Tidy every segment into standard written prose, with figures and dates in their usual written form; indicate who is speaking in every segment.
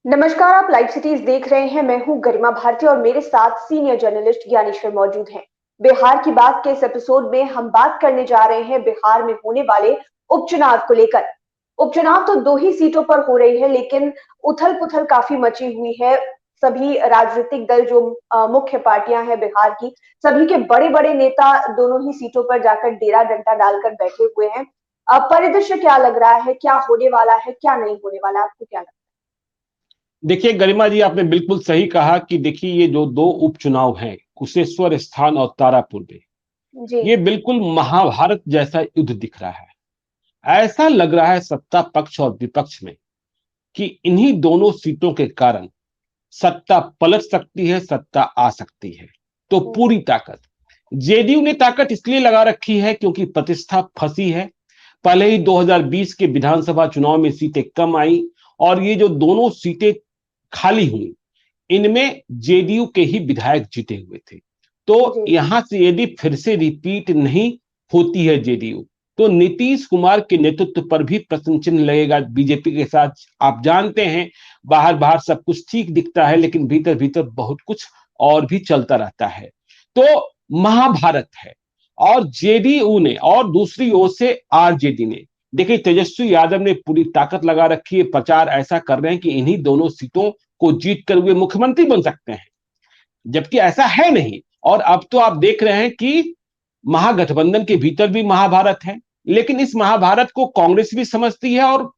Speaker 1: नमस्कार। आप live cities देख रहे हैं। मैं हूं गरिमा भारती और मेरे साथ सीनियर जर्नलिस्ट ज्ञानेश्वर मौजूद हैं। बिहार की बात के इस एपिसोड में हम बात करने जा रहे हैं बिहार में होने वाले उपचुनाव को लेकर। उपचुनाव तो दो ही सीटों पर हो रही है, लेकिन उथल पुथल काफी मची हुई है। सभी राजनीतिक दल जो मुख्य पार्टियां हैं बिहार की, सभी के बड़े बड़े नेता दोनों ही सीटों पर जाकर डेरा डंडा डालकर बैठे हुए हैं। अब परिदृश्य क्या लग रहा है, क्या होने वाला है, क्या नहीं होने वाला, आपको क्या लगता
Speaker 2: देखिए गरिमा जी, आपने बिल्कुल सही कहा कि देखिए ये जो दो उपचुनाव हैं, कुशेश्वर स्थान और तारापुर में,
Speaker 1: है? जी।
Speaker 2: ये बिल्कुल महाभारत जैसा युद्ध दिख रहा है। ऐसा लग रहा है सत्ता पक्ष और विपक्ष में कि इन्हीं दोनों सीटों के कारण सत्ता पलट सकती है, सत्ता आ सकती है। तो पूरी ताकत जेडीयू ने ताकत इसलिए लगा रखी है क्योंकि प्रतिष्ठा फंसी है। पहले ही 2020 के विधानसभा चुनाव में सीटें कम आई और ये जो दोनों सीटें खाली हुई, इनमें जेडीयू के ही विधायक जीते हुए थे। तो
Speaker 1: जी।
Speaker 2: यहां से यदि फिर से रिपीट नहीं होती है जेडीयू, तो नीतीश कुमार के नेतृत्व पर भी प्रश्न चिन्ह लगेगा बीजेपी के साथ। आप जानते हैं, बाहर बाहर सब कुछ ठीक दिखता है, लेकिन भीतर भीतर बहुत कुछ और भी चलता रहता है। तो महाभारत है। और जेडीयू ने और दूसरी ओर से आरजेडी ने, देखिए तेजस्वी यादव ने पूरी ताकत लगा रखी है, प्रचार ऐसा कर रहे हैं कि इन्हीं दोनों सीटों को जीत कर वे मुख्यमंत्री बन सकते हैं, जबकि ऐसा है नहीं। और अब तो आप देख रहे हैं कि महागठबंधन के भीतर भी महाभारत है। लेकिन इस महाभारत को कांग्रेस भी समझती है और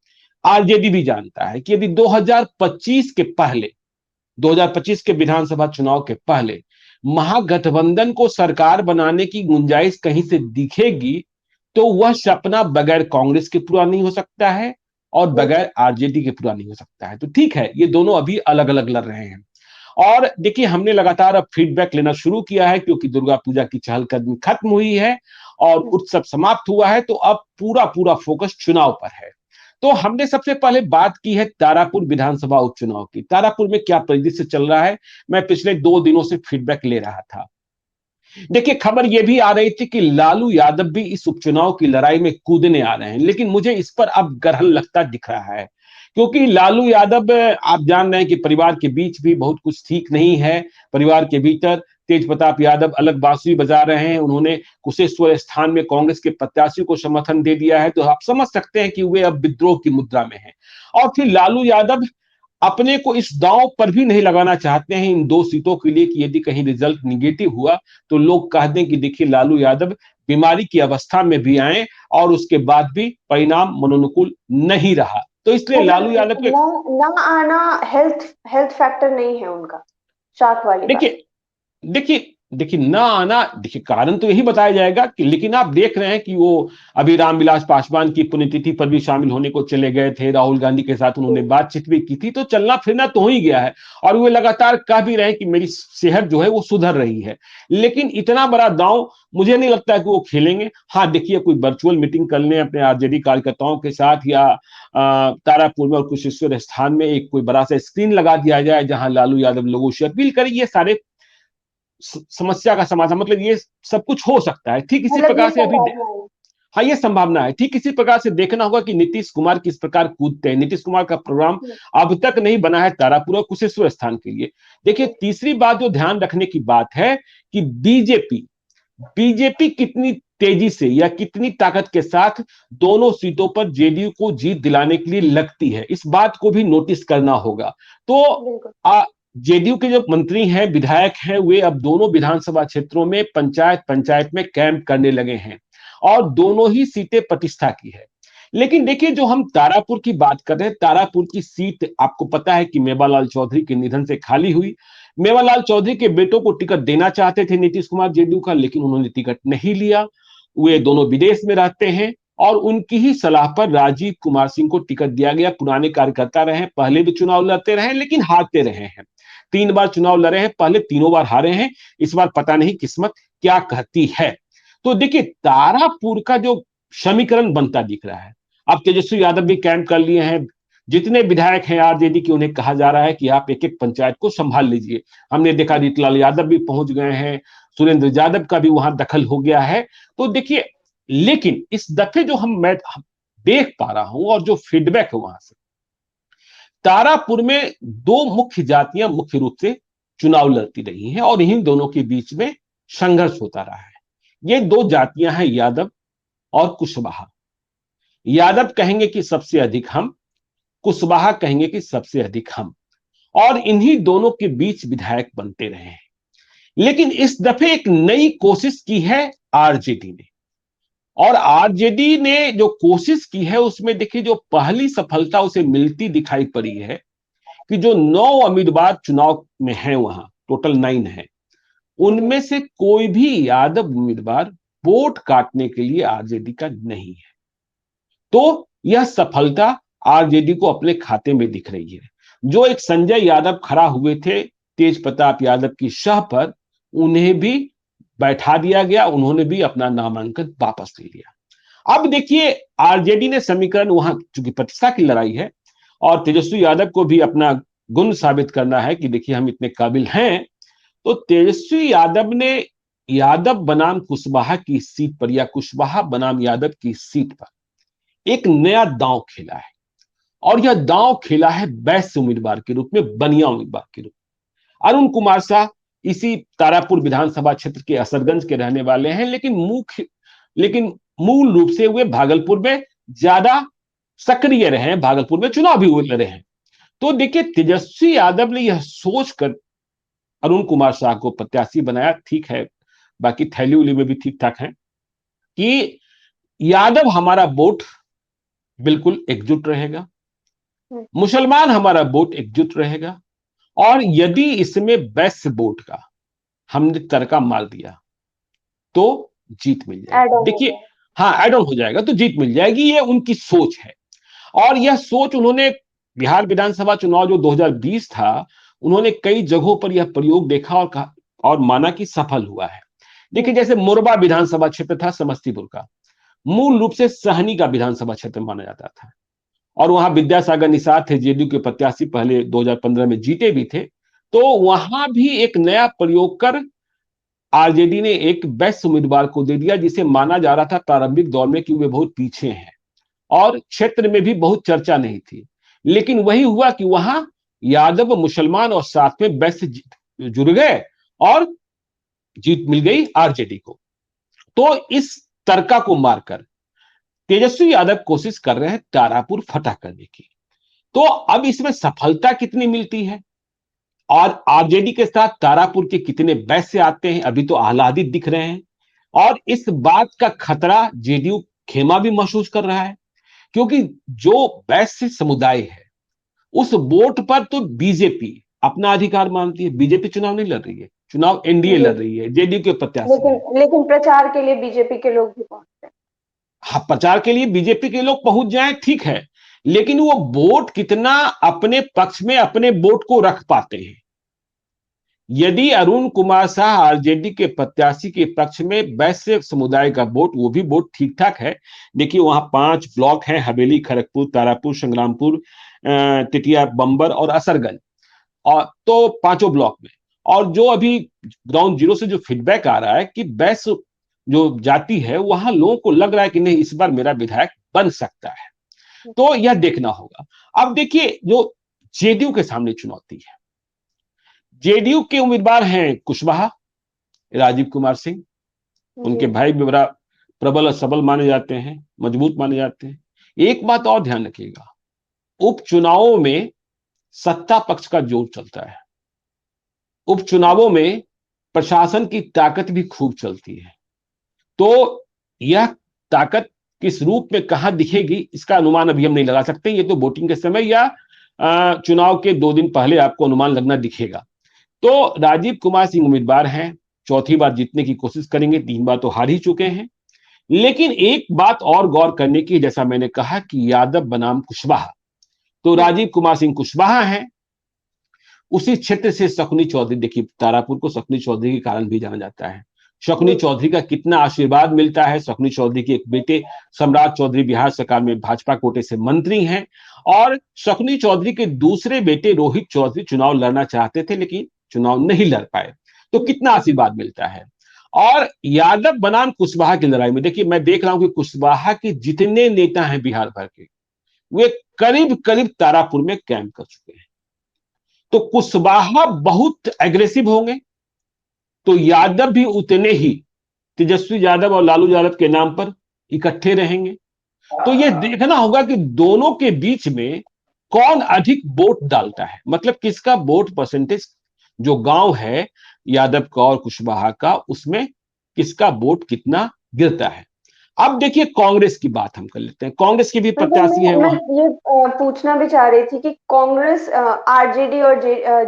Speaker 2: आरजेडी भी जानता है कि यदि 2025 के पहले, 2025 के विधानसभा चुनाव के पहले महागठबंधन को सरकार बनाने की गुंजाइश कहीं से दिखेगी, तो वह सपना बगैर कांग्रेस के पूरा नहीं हो सकता है और बगैर आरजेडी के पूरा नहीं हो सकता है। तो ठीक है, ये दोनों अभी अलग अलग लड़ रहे हैं। और देखिए, हमने लगातार अब फीडबैक लेना शुरू किया है क्योंकि दुर्गा पूजा की चहलकदमी खत्म हुई है और उत्सव समाप्त हुआ है। तो अब पूरा पूरा फोकस चुनाव पर है। तो हमने सबसे पहले बात की है तारापुर विधानसभा उपचुनाव की। तारापुर में क्या परिदृश्य चल रहा है, मैं पिछले 2 दिनों से फीडबैक ले रहा था। देखिए, खबर यह भी आ रही थी कि लालू यादव भी इस उपचुनाव की लड़ाई में कूदने आ रहे हैं, लेकिन मुझे इस पर अब ग्रहण लगता दिख रहा है क्योंकि लालू यादव, आप जान रहे हैं कि परिवार के बीच भी बहुत कुछ ठीक नहीं है। परिवार के भीतर तेज प्रताप यादव अलग बांसुरी बजा रहे हैं। उन्होंने कुशेश्वर स्थान में कांग्रेस के प्रत्याशी को समर्थन दे दिया है, तो आप समझ सकते हैं कि वे अब विद्रोह की मुद्रा में हैं। और फिर लालू यादव अपने को इस दांव पर भी नहीं लगाना चाहते हैं इन दो सीटों के लिए कि यदि कहीं रिजल्ट निगेटिव हुआ तो लोग कह दें कि देखिए लालू यादव बीमारी की अवस्था में भी आए और उसके बाद भी परिणाम मनोनुकूल नहीं रहा। तो इसलिए लालू यादव के,
Speaker 1: ना ना आना हेल्थ हेल्थ फैक्टर नहीं है उनका, शाक वाली बात।
Speaker 2: देखिए देखिए देखिए ना आना, देखिए कारण तो यही बताया जाएगा कि, लेकिन आप देख रहे हैं कि वो अभी रामविलास पासवान की पुण्यतिथि पर भी शामिल होने को चले गए थे। राहुल गांधी के साथ उन्होंने बातचीत भी की थी, तो चलना फिरना तो हो ही गया है। और वे लगातार कह भी रहे हैं कि मेरी सेहत जो है वो सुधर रही है। लेकिन इतना बड़ा दांव मुझे नहीं लगता है कि वो खेलेंगे। हाँ देखिए, कोई वर्चुअल मीटिंग कर लें अपने आरजेडी कार्यकर्ताओं के साथ, या तारापुर में और कुशेश्वर स्थान में एक कोई बड़ा सा स्क्रीन लगा दिया जाए जहां लालू यादव लोगों से अपील करें, ये सारे समस्या का समाधान, मतलब ये सब कुछ हो सकता है। ठीक इसी
Speaker 1: मतलब ये
Speaker 2: प्रकार से अभी,
Speaker 1: संभावना है।
Speaker 2: हाँ ये संभावना है। ठीक इसी प्रकार से देखना होगा कि नीतीश कुमार किस प्रकार कूदते हैं। नीतीश कुमार का प्रोग्राम अब तक नहीं बना है तारापुर और कुशेश्वर स्थान के लिए। देखिए, तीसरी बात जो ध्यान रखने की बात है कि बीजेपी बीजेपी कितनी तेजी से या कितनी ताकत के साथ दोनों सीटों पर जेडीयू को जीत दिलाने के लिए लगती है, इस बात को भी नोटिस करना होगा। तो
Speaker 1: बिल्कुल।
Speaker 2: जेडीयू के जो मंत्री हैं, विधायक हैं, वे अब दोनों विधानसभा क्षेत्रों में पंचायत पंचायत में कैंप करने लगे हैं और दोनों ही सीटें प्रतिष्ठा की है। लेकिन देखिए, जो हम तारापुर की बात कर रहे हैं, तारापुर की सीट आपको पता है कि मेवालाल चौधरी के निधन से खाली हुई। मेवालाल चौधरी के बेटों को टिकट देना चाहते थे नीतीश कुमार जेडीयू का, लेकिन उन्होंने टिकट नहीं लिया। वे दोनों विदेश में रहते हैं और उनकी ही सलाह पर राजीव कुमार सिंह को टिकट दिया गया। पुराने कार्यकर्ता रहे, पहले भी चुनाव लड़ते रहे लेकिन हारते रहे हैं। 3 बार चुनाव लड़े हैं, पहले तीनों बार हारे हैं। इस बार पता नहीं किस्मत क्या कहती है। तो देखिए, तारापुर का जो समीकरण बनता दिख रहा है। अब तेजस्वी यादव भी कैंप कर लिए हैं। जितने विधायक हैं आरजेडी के, उन्हें कहा जा रहा है कि आप एक एक पंचायत को संभाल लीजिए। हमने देखा रीतलाल यादव भी पहुंच गए हैं, सुरेंद्र यादव का भी वहां दखल हो गया है। तो देखिए, लेकिन इस दफे जो मैं देख पा रहा हूं और जो फीडबैक है वहां से, तारापुर में दो मुख्य जातियां मुख्य रूप से चुनाव लड़ती रही हैं और इन्हीं दोनों के बीच में संघर्ष होता रहा है। ये दो जातियां हैं, यादव और कुशवाहा। यादव कहेंगे कि सबसे अधिक हम, कुशवाहा कहेंगे कि सबसे अधिक हम, और इन्हीं दोनों के बीच विधायक बनते रहे हैं। लेकिन इस दफे एक नई कोशिश की है आरजेडी ने, और आरजेडी ने जो कोशिश की है उसमें देखिए जो पहली सफलता उसे मिलती दिखाई पड़ी है कि जो 9 उम्मीदवार चुनाव में हैं, वहां टोटल 9 है, उनमें से कोई भी यादव उम्मीदवार वोट काटने के लिए आरजेडी का नहीं है। तो यह सफलता आरजेडी को अपने खाते में दिख रही है। जो एक संजय यादव खड़ा हुए थे तेज प्रताप यादव की शाह पर, उन्हें भी बैठा दिया गया, उन्होंने भी अपना नामांकन वापस ले लिया। अब देखिए आरजेडी ने समीकरण, वहां चूंकि प्रतिष्ठा की लड़ाई है और तेजस्वी यादव को भी अपना गुण साबित करना है कि देखिए हम इतने काबिल हैं, तो तेजस्वी यादव ने यादव बनाम कुशवाहा की सीट पर या कुशवाहा बनाम यादव की सीट पर एक नया दांव खेला है, और यह दांव खेला है वैश्य उम्मीदवार के रूप में, बनिया उम्मीदवार के रूप में। अरुण कुमार शाह इसी तारापुर विधानसभा क्षेत्र के असरगंज के रहने वाले हैं, लेकिन मूल रूप से वे भागलपुर में ज्यादा सक्रिय रहे हैं, भागलपुर में चुनाव भी लड़े हैं। तो देखिए तेजस्वी यादव ने यह सोचकर अरुण कुमार शाह को प्रत्याशी बनाया, ठीक है, बाकी थैली उली में भी ठीक ठाक है, कि यादव हमारा वोट बिल्कुल एकजुट रहेगा, मुसलमान हमारा वोट एकजुट रहेगा, और यदि इसमें वैश्य वोट का हमने तड़का मार दिया तो जीत मिल जाएगी। देखिए हाँ, ऐड ऑन हो जाएगा तो जीत मिल जाएगी, ये उनकी सोच है। और यह सोच उन्होंने बिहार विधानसभा चुनाव जो 2020 था, उन्होंने कई जगहों पर यह प्रयोग देखा और कहा और माना कि सफल हुआ है। देखिए जैसे मोरबा विधानसभा क्षेत्र था समस्तीपुर का, मूल रूप से सहनी का विधानसभा क्षेत्र माना जाता था, और वहां विद्यासागर निषाद थे, जेडीयू के प्रत्याशी, पहले 2015 में जीते भी थे। तो वहां भी एक नया प्रयोग कर आरजेडी ने एक बेस्ट उम्मीदवार को दे दिया, जिसे माना जा रहा था प्रारंभिक दौर में कि वे बहुत पीछे हैं और क्षेत्र में भी बहुत चर्चा नहीं थी। लेकिन वही हुआ कि वहां यादव, मुसलमान और साथ में बेस्ट जुड़ गए और जीत मिल गई आरजेडी को। तो इस तर्का को मारकर तेजस्वी यादव कोशिश कर रहे हैं तारापुर फतह करने की। तो अब इसमें सफलता कितनी मिलती है और आरजेडी के साथ तारापुर के कितने वैश्य आते हैं, अभी तो आह्लादित दिख रहे हैं। और इस बात का खतरा जेडीयू खेमा भी महसूस कर रहा है, क्योंकि जो वैश्य समुदाय है उस वोट पर तो बीजेपी अपना अधिकार मानती है। बीजेपी चुनाव नहीं लड़ रही है, चुनाव एनडीए लड़ रही है, जेडीयू के प्रत्याशी।
Speaker 1: लेकिन प्रचार के लिए बीजेपी के लोग भी पहुंचते हैं।
Speaker 2: हाँ, प्रचार के लिए बीजेपी के लोग पहुंच जाएं, ठीक है, लेकिन वो वोट कितना अपने पक्ष में अपने वोट को रख पाते हैं। यदि अरुण कुमार शाह आरजेडी के प्रत्याशी के पक्ष में वैश्य समुदाय का वोट, वो भी वोट ठीक ठाक है। देखिए वहां 5 ब्लॉक हैं, हवेली, खड़गपुर, तारापुर, संग्रामपुर, टिटिया, बंबर और असरगंज, और तो 5 ब्लॉक में। और जो अभी ग्राउंड जीरो से जो फीडबैक आ रहा है कि वैश्य जो जाति है, वहां लोगों को लग रहा है कि नहीं, इस बार मेरा विधायक बन सकता है। तो यह देखना होगा। अब देखिए जो जेडीयू के सामने चुनौती है, जेडीयू के उम्मीदवार हैं कुशवाहा, राजीव कुमार सिंह, उनके भाई भी बड़ा प्रबल और सबल माने जाते हैं, मजबूत माने जाते हैं। एक बात और ध्यान रखिएगा, उपचुनावों में सत्ता पक्ष का जोर चलता है, उपचुनावों में प्रशासन की ताकत भी खूब चलती है। तो यह ताकत किस रूप में कहां दिखेगी, इसका अनुमान अभी हम नहीं लगा सकते। ये तो वोटिंग के समय या चुनाव के 2 दिन पहले आपको अनुमान लगना दिखेगा। तो राजीव कुमार सिंह उम्मीदवार हैं, चौथी बार जीतने की कोशिश करेंगे, 3 बार तो हार ही चुके हैं। लेकिन एक बात और गौर करने की, जैसा मैंने कहा कि यादव बनाम कुशवाहा, तो राजीव कुमार सिंह कुशवाहा हैं। उसी क्षेत्र से शकुनी चौधरी, देखिए तारापुर को शकुनी चौधरी के कारण भी जाना जाता है। शकुनी चौधरी का कितना आशीर्वाद मिलता है। शकुनी चौधरी के एक बेटे सम्राट चौधरी बिहार सरकार में भाजपा कोटे से मंत्री हैं, और शकुनी चौधरी के दूसरे बेटे रोहित चौधरी चुनाव लड़ना चाहते थे लेकिन चुनाव नहीं लड़ पाए। तो कितना आशीर्वाद मिलता है। और यादव बनाम कुशवाहा की लड़ाई में देखिए, मैं देख रहा हूं कि कुशवाहा के जितने नेता हैं बिहार भर के, वे करीब करीब तारापुर में कैंप कर चुके हैं। तो कुशवाहा बहुत एग्रेसिव होंगे, तो यादव भी उतने ही तेजस्वी यादव और लालू यादव के नाम पर इकट्ठे रहेंगे। तो ये देखना होगा कि दोनों के बीच में कौन अधिक वोट डालता है, मतलब किसका वोट परसेंटेज जो गांव है यादव का और कुशवाहा का, उसमें किसका वोट कितना गिरता है। अब देखिए कांग्रेस की बात हम कर लेते हैं, कांग्रेस की भी
Speaker 1: बिल्कुल,
Speaker 2: प्रत्याशी है
Speaker 1: मैं
Speaker 2: वहां।
Speaker 1: ये पूछना भी चाह रही थी कि कांग्रेस, आरजेडी और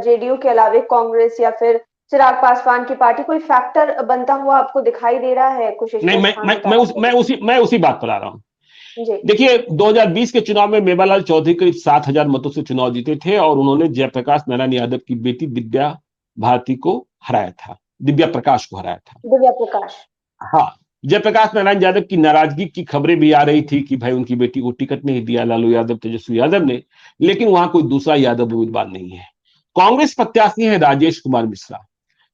Speaker 1: जेडीयू के अलावे कांग्रेस या फिर चिराग पासवान की पार्टी कोई फैक्टर बनता हुआ आपको दिखाई दे रहा है
Speaker 2: नहीं,
Speaker 1: कुशेश्वर स्थान
Speaker 2: मैं उसी बात पर आ रहा हूं।
Speaker 1: जी
Speaker 2: देखिए 2020 के चुनाव में मेवालाल चौधरी करीब 7,000 मतों से चुनाव जीते थे और उन्होंने जयप्रकाश नारायण यादव की बेटी दिव्या भारती को हराया था, दिव्या प्रकाश को हराया था।
Speaker 1: दिव्या प्रकाश।
Speaker 2: हाँ, जयप्रकाश नारायण यादव की नाराजगी की खबरें भी आ रही थी कि भाई उनकी बेटी को टिकट नहीं दिया लालू यादव तेजस्वी यादव ने, लेकिन वहां कोई दूसरा यादव उम्मीदवार नहीं है। कांग्रेस प्रत्याशी है राजेश कुमार मिश्रा।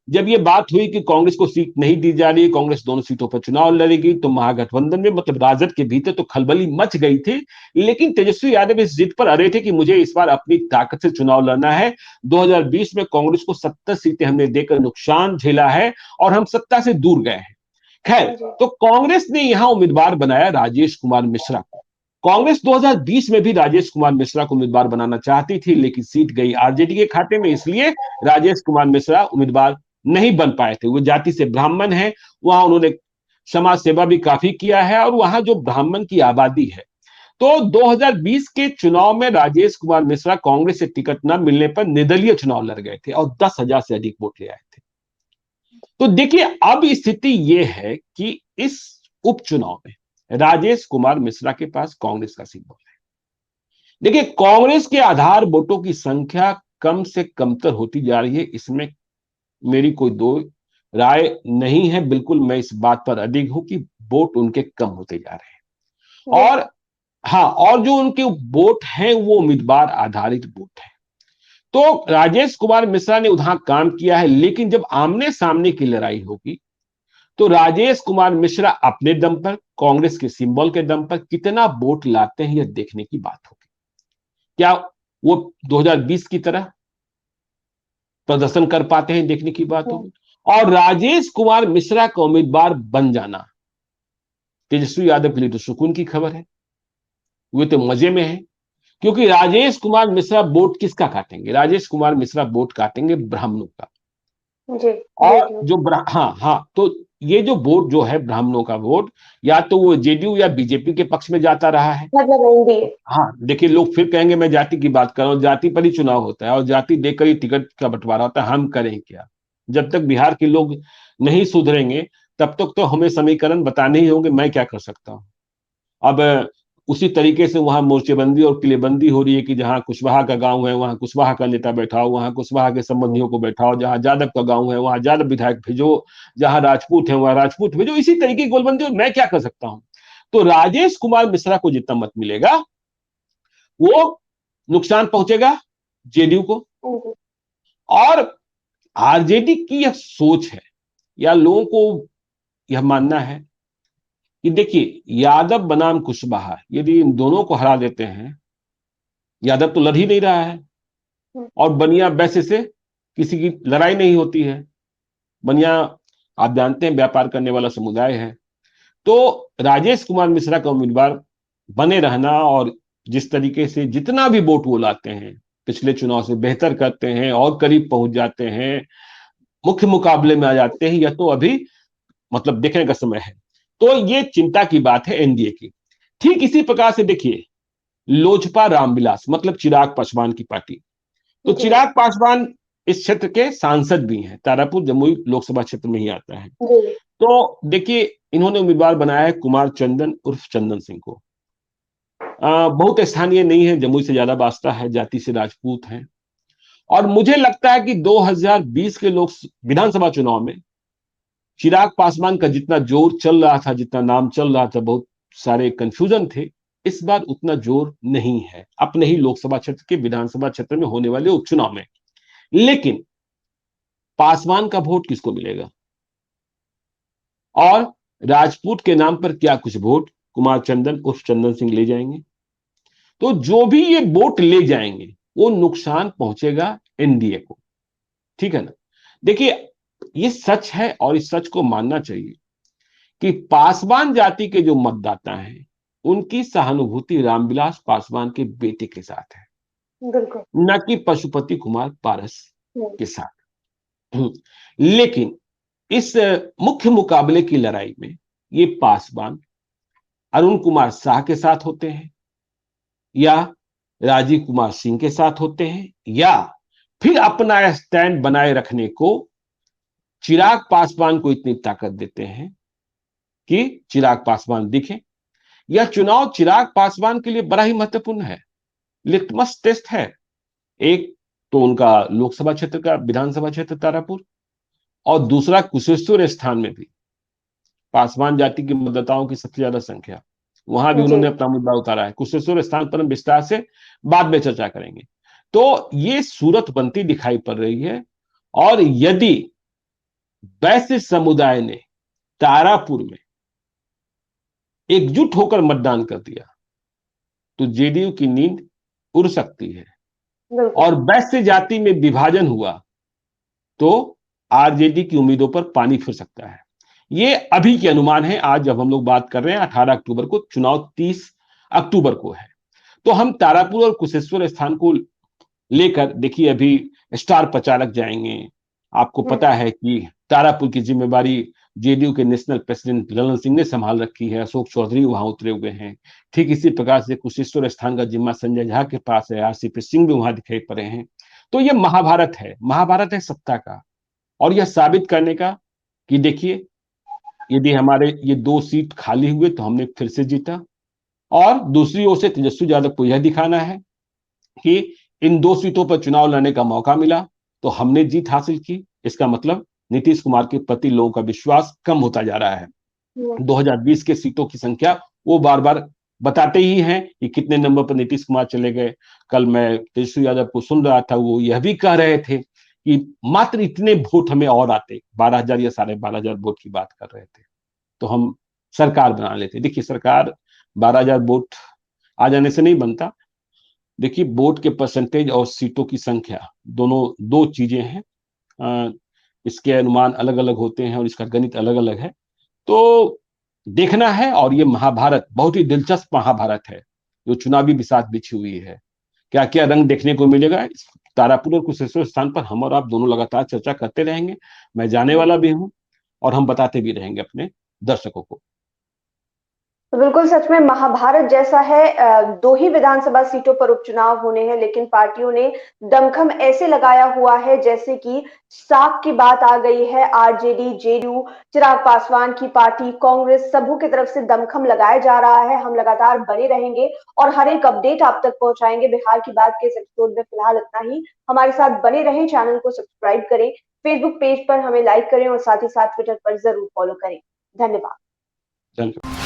Speaker 2: जब ये बात हुई कि कांग्रेस को सीट नहीं दी जा रही, कांग्रेस दोनों सीटों पर चुनाव लड़ेगी, तो महागठबंधन में मतलब राजद के भीतर तो खलबली मच गई थी। लेकिन तेजस्वी यादव इस जिद पर अड़े थे कि मुझे इस बार अपनी ताकत से चुनाव लड़ना है। 2020 में कांग्रेस को 70 सीटें हमने देकर नुकसान झेला है और हम सत्ता से दूर गए हैं। खैर, तो कांग्रेस ने यहां उम्मीदवार बनाया राजेश कुमार मिश्रा को। कांग्रेस 2020 में भी राजेश कुमार मिश्रा को उम्मीदवार बनाना चाहती थी, लेकिन सीट गई आरजेडी के खाते में, इसलिए राजेश कुमार मिश्रा उम्मीदवार नहीं बन पाए थे। वो जाति से ब्राह्मण है, वहां उन्होंने समाज सेवा भी काफी किया है और वहां जो ब्राह्मण की आबादी है। तो 2020 के चुनाव में राजेश कुमार मिश्रा कांग्रेस से टिकट न मिलने पर निर्दलीय चुनाव लड़ गए थे और 10,000 से अधिक वोट ले आए थे। तो देखिए अब स्थिति यह है कि इस उपचुनाव में राजेश कुमार मिश्रा के पास कांग्रेस का सिंबल है। देखिए कांग्रेस के आधार वोटों की संख्या कम से कमतर होती जा रही है, इसमें मेरी कोई दो राय नहीं है। बिल्कुल मैं इस बात पर अडिग हूं कि वोट उनके कम होते जा रहे हैं। और हाँ, और जो उनके वोट हैं वो उम्मीदवार आधारित वोट है। तो राजेश कुमार मिश्रा ने उधर काम किया है, लेकिन जब आमने सामने की लड़ाई होगी तो राजेश कुमार मिश्रा अपने दम पर, कांग्रेस के सिंबल के दम पर कितना वोट लाते हैं यह देखने की बात होगी। क्या वो 2020 की तरह प्रदर्शन कर पाते हैं, देखने की बात होगी। और राजेश कुमार मिश्रा का उम्मीदवार बन जाना तेजस्वी यादव के लिए तो सुकून की खबर है, वे तो मजे में है। क्योंकि राजेश कुमार मिश्रा वोट किसका काटेंगे? राजेश कुमार मिश्रा वोट काटेंगे ब्राह्मणों का।
Speaker 1: जी
Speaker 2: और जो हाँ हाँ, तो ये जो वोट जो है ब्राह्मणों का वोट, या तो वो जेडीयू या बीजेपी के पक्ष में जाता रहा है।
Speaker 1: मतलब एनडीए।
Speaker 2: हाँ देखिए, लोग फिर कहेंगे मैं जाति की बात कर रहा हूं, जाति पर ही चुनाव होता है और जाति देकर ही टिकट का बंटवारा होता है। हम करें क्या? जब तक बिहार के लोग नहीं सुधरेंगे तब तक तो हमें समीकरण बताने ही होंगे, मैं क्या कर सकता हूं। अब उसी तरीके से वहां मोर्चेबंदी और किलेबंदी हो रही है कि जहां कुशवाहा का गांव है वहां कुशवाहा का नेता बैठाओ, वहां कुशवाहा के संबंधियों को बैठाओ, जहां यादव का गांव है वहां यादव विधायक भेजो, जहां राजपूत है वहां राजपूत भेजो। इसी तरीके की गोलबंदी, और मैं क्या कर सकता हूं। तो राजेश कुमार मिश्रा को जितना मत मिलेगा वो नुकसान पहुंचेगा जेडीयू को। और आरजेडी की यह सोच है या लोगों को यह मानना है कि देखिए यादव बनाम कुशवाहा, यदि इन दोनों को हरा देते हैं, यादव तो लड़ ही नहीं रहा है और बनिया वैसे से किसी की लड़ाई नहीं होती है। बनिया आप जानते हैं व्यापार करने वाला समुदाय है। तो राजेश कुमार मिश्रा का उम्मीदवार बने रहना और जिस तरीके से जितना भी वोट वो लाते हैं पिछले चुनाव से बेहतर करते हैं और करीब पहुंच जाते हैं, मुख्य मुकाबले में आ जाते हैं, यह तो अभी मतलब देखने का समय है। तो ये चिंता की बात है एनडीए की। ठीक इसी प्रकार से देखिए लोजपा रामविलास मतलब चिराग पासवान की पार्टी, तो चिराग पासवान इस क्षेत्र के सांसद भी हैं, तारापुर जमुई लोकसभा क्षेत्र में ही आता है। तो देखिए इन्होंने उम्मीदवार बनाया है कुमार चंदन उर्फ चंदन सिंह को। बहुत स्थानीय नहीं है, जमुई से ज्यादा वास्ता है, जाति से राजपूत हैं। और मुझे लगता है कि 2020 के लोक विधानसभा चुनाव में चिराग पासवान का जितना जोर चल रहा था, जितना नाम चल रहा था, बहुत सारे कंफ्यूजन थे, इस बार उतना जोर नहीं है अपने ही लोकसभा क्षेत्र के विधानसभा क्षेत्र में होने वाले उपचुनाव में। लेकिन पासवान का वोट किसको मिलेगा और राजपूत के नाम पर क्या कुछ वोट कुमार चंदन उर्फ चंदन सिंह ले जाएंगे। तो जो भी ये वोट ले जाएंगे वो नुकसान पहुंचेगा एनडीए को, ठीक है ना। देखिए ये सच है और इस सच को मानना चाहिए कि पासवान जाति के जो मतदाता हैं उनकी सहानुभूति रामविलास पासवान के बेटे के साथ है,
Speaker 1: बिल्कुल।
Speaker 2: न कि पशुपति कुमार पारस
Speaker 1: हम्म।
Speaker 2: के साथ। लेकिन इस मुख्य मुकाबले की लड़ाई में ये पासवान अरुण कुमार शाह के साथ होते हैं या राजीव कुमार सिंह के साथ होते हैं, या फिर अपना स्टैंड बनाए रखने को चिराग पासवान को इतनी ताकत देते हैं कि चिराग पासवान दिखे। यह चुनाव चिराग पासवान के लिए बड़ा ही महत्वपूर्ण है, लिटमस टेस्ट है। एक तो उनका लोकसभा क्षेत्र का विधानसभा क्षेत्र तारापुर, और दूसरा कुशेश्वर स्थान में भी पासवान जाति के मतदाताओं की सबसे ज्यादा संख्या, वहां भी
Speaker 1: जी।
Speaker 2: उन्होंने अपना मुद्दा उतारा है। कुशेश्वर स्थान पर हम विस्तार से बाद में चर्चा करेंगे। तो ये सूरत बनती दिखाई पड़ रही है, और यदि वैश्य समुदाय ने तारापुर में एकजुट होकर मतदान कर दिया तो जेडीयू की नींद उड़ सकती है,
Speaker 1: बिल्कुल।
Speaker 2: और वैश्य जाति में विभाजन हुआ तो आरजेडी की उम्मीदों पर पानी फिर सकता है। ये अभी के अनुमान है, आज जब हम लोग बात कर रहे हैं 18 अक्टूबर को, चुनाव 30 अक्टूबर को है। तो हम तारापुर और कुशेश्वर स्थान को लेकर, देखिए अभी स्टार प्रचारक जाएंगे। आपको पता है कि तारापुर की जिम्मेवारी जेडीयू के नेशनल प्रेसिडेंट ललन सिंह ने संभाल रखी है, अशोक चौधरी वहां उतरे हुए हैं। ठीक इसी प्रकार से कुशेश्वर स्थान का जिम्मा संजय झा के पास है, आरसीपी सिंह भी वहां दिखाई पड़े हैं। तो ये महाभारत है सत्ता का, और यह साबित करने का कि देखिए यदि हमारे ये 2 सीट खाली हुए तो हमने फिर से जीता, और दूसरी ओर से तेजस्वी यादव को यह दिखाना है कि इन 2 सीटों पर चुनाव लड़ने का मौका मिला तो हमने जीत हासिल की। इसका मतलब नीतीश कुमार के प्रति लोगों का विश्वास कम होता जा रहा है। 2020 के सीटों की संख्या वो बार बार बताते ही हैं कि कितने नंबर पर नीतीश कुमार चले गए। कल मैं तेजस्वी यादव को सुन रहा था, वो यह भी कह रहे थे कि मात्र इतने वोट हमें और आते, 12,000 या 12,500 वोट की बात कर रहे थे, तो हम सरकार बना लेते। देखिए सरकार 12,000 वोट आ जाने से नहीं बनता। देखिए वोट के परसेंटेज और सीटों की संख्या दोनों 2 चीजें हैं, इसके अनुमान अलग अलग होते हैं और इसका गणित अलग अलग है। तो देखना है, और ये महाभारत बहुत ही दिलचस्प महाभारत है जो चुनावी बिसात बिछी हुई है। क्या क्या रंग देखने को मिलेगा इस तारापुर और कुशेश्वर स्थान पर, हम और आप दोनों लगातार चर्चा करते रहेंगे। मैं जाने वाला भी हूं और हम बताते भी रहेंगे अपने दर्शकों को।
Speaker 1: तो बिल्कुल सच में महाभारत जैसा है। 2 ही विधानसभा सीटों पर उपचुनाव होने हैं, लेकिन पार्टियों ने दमखम ऐसे लगाया हुआ है जैसे कि साख की बात आ गई है। आरजेडी, जेडीयू, चिराग पासवान की पार्टी, कांग्रेस, सबों की तरफ से दमखम लगाया जा रहा है। हम लगातार बने रहेंगे और हर एक अपडेट आप तक पहुंचाएंगे। बिहार की बात के इस एपिसोड में फिलहाल इतना ही। हमारे साथ बने रहें, चैनल को सब्सक्राइब करें, फेसबुक पेज पर हमें लाइक करें और साथ ही साथ ट्विटर पर जरूर फॉलो करें। धन्यवाद।